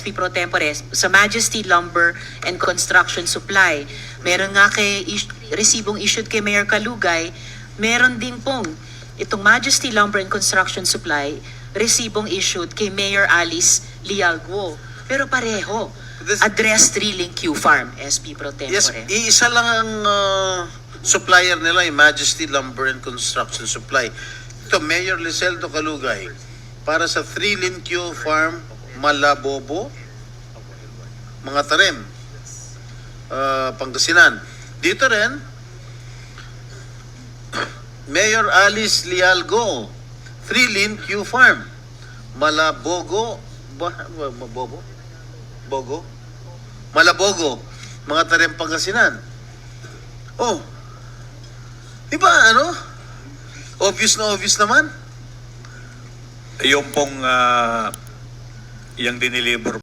SP Pro Tempore, sa Majesty Lumber and Construction Supply. Meron nga resibong issued kay Mayor Kalugay, meron din pong itong Majesty Lumber and Construction Supply, resibong issued kay Mayor Alice Lialguo. Pero pareho, address Drilling Q Farm, SP Pro Tempore. Yes, iisa lang ang supplier nila, yung Majesty Lumber and Construction Supply. Ito, Mayor Liseldo Kalugay, para sa 3 Q Farm, Malabobo, mga tarim, Pangasinan. Dito rin, Mayor Alice Lialgo, 3 Q Farm, Malabogo, Malabogo, mga tarim, Pangasinan. Oh, di ba obvious na obvious naman. Yung pong yung diniliver